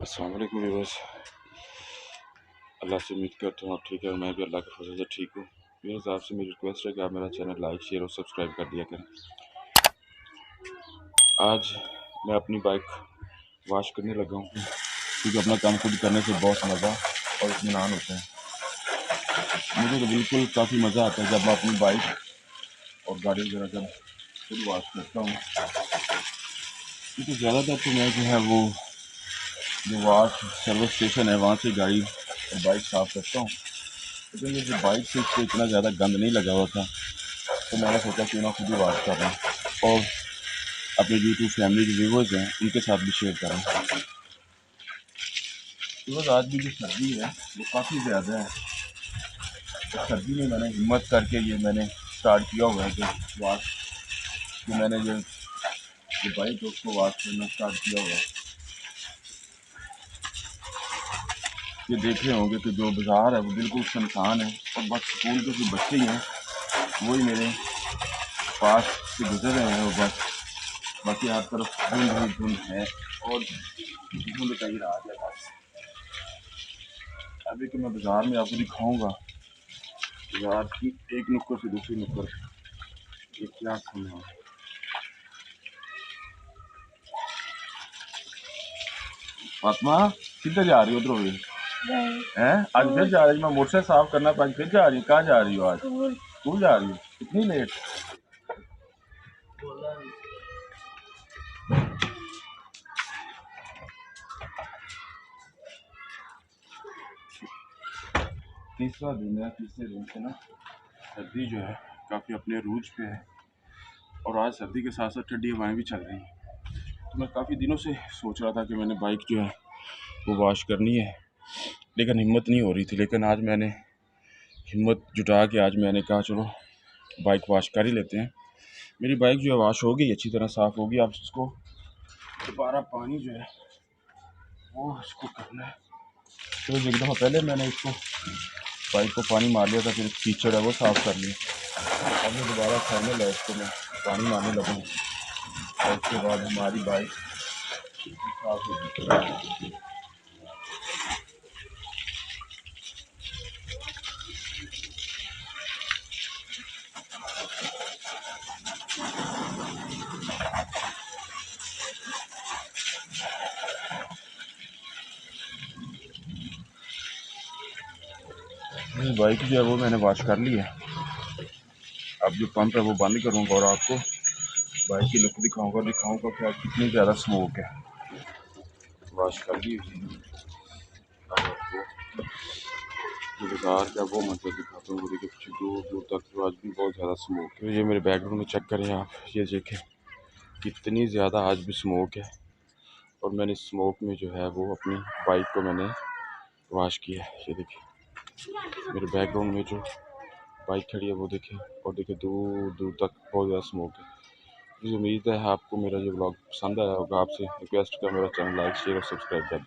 अस्सलाम वालेकुम व्यूअर्स। अल्लाह से उम्मीद करता हूँ आप ठीक है और मैं भी अल्लाह के फजल से ठीक हूँ। व्यूअर्स, आपसे मेरी रिक्वेस्ट है कि आप मेरा चैनल लाइक शेयर और सब्सक्राइब कर दिया करें। आज मैं अपनी बाइक वॉश करने लगा हूँ क्योंकि अपना काम खुद करने से बहुत मज़ा और इत्मीनान होता है। मुझे तो बिल्कुल काफ़ी मज़ा आता है जब मैं अपनी बाइक और गाड़ी वगैरह जब खुद वॉश करता हूँ, क्योंकि ज़्यादातर तो मैं जो है वो जो वॉश सर्विस स्टेशन है वहाँ से गाड़ी और बाइक साफ़ करता हूँ। लेकिन ये जो बाइक से इसको इतना ज़्यादा गंद नहीं लगा हुआ था, तो मैंने सोचा क्यों ना खुद ही वॉश कर रहा हूँ और अपने यूट्यूब फैमिली जो व्यूवर्स हैं उनके साथ भी शेयर करें। व्यूवर्स, आज भी जो सर्दी है वो काफ़ी ज़्यादा है, तो सर्दी में मैंने हिम्मत करके ये मैंने स्टार्ट किया हुआ है कि वॉश कि मैंने जो बाइक है उसको वॉश करना स्टार्ट किया हुआ है। ये देख रहे होंगे कि जो बाज़ार है वो बिल्कुल सुनसान है और बस स्कूल के जो बच्चे ही हैं वही मेरे पास से गुजर रहे हैं, वो बस बाकी हर तरफ धुंध ही धुंध है और धुंध का ही राज है बस। अभी तो मैं बाज़ार में आपको दिखाऊंगा बाज़ार की एक नुक्कड़ से दूसरी नुक्कड़ ये क्या खुला है। फातिमा, किधर जा रही हो? उधर हुई है आज फिर जा रही? मैं मोटर साफ करना आज फिर जा रही? कहाँ जा रही हो? आज स्कूल जा रही हो? इतनी लेट? तीसरा दिन है, तीसरे दिन से ना सर्दी जो है काफ़ी अपने रूज पे है और आज सर्दी के साथ साथ ठंडी हवाएं भी चल रही हैं। तो मैं काफ़ी दिनों से सोच रहा था कि मैंने बाइक जो है वो वॉश करनी है, लेकिन हिम्मत नहीं हो रही थी। लेकिन आज मैंने हिम्मत जुटा के आज मैंने कहा चलो बाइक वॉश कर ही लेते हैं। मेरी बाइक जो है वॉश हो गई, अच्छी तरह साफ़ होगी। अब इसको दोबारा पानी जो है वो इसको करना है। तो एक दफ़ा पहले मैंने इसको बाइक को पानी मार लिया था, फिर कीचड़ है वो साफ़ कर लिया। अब मैं दोबारा फाइनल है इसको मैं पानी मारने लगूँ और उसके बाद हमारी बाइक साफ़ होगी। बाइक जो है वो मैंने वॉश कर ली है। अब जो पंप है वो बंद करूँगा और आपको बाइक की लुक दिखाऊंगा कि आज कितनी ज़्यादा स्मोक है। वॉश कर ली हुई। अब आपको जो बाजार का वो मंजर दिखाता हूँ, वो देखिए पीछे दूर दूर तक जो आज भी बहुत ज़्यादा स्मोक है। तो ये मेरे बैकग्राउंड में चेक करें आप, ये देखें कितनी ज़्यादा आज भी स्मोक है और मैंने स्मोक में जो है वो अपनी बाइक को मैंने वॉश किया है। ये देखिए मेरे बैकग्राउंड में जो बाइक खड़ी है वो देखें और देखिए दूर दूर तक बहुत ज़्यादा स्मोक है। मुझे उम्मीद है आपको मेरा जो ब्लॉग पसंद आया होगा। आपसे रिक्वेस्ट कर मेरा चैनल लाइक शेयर और सब्सक्राइब कर दीजिए।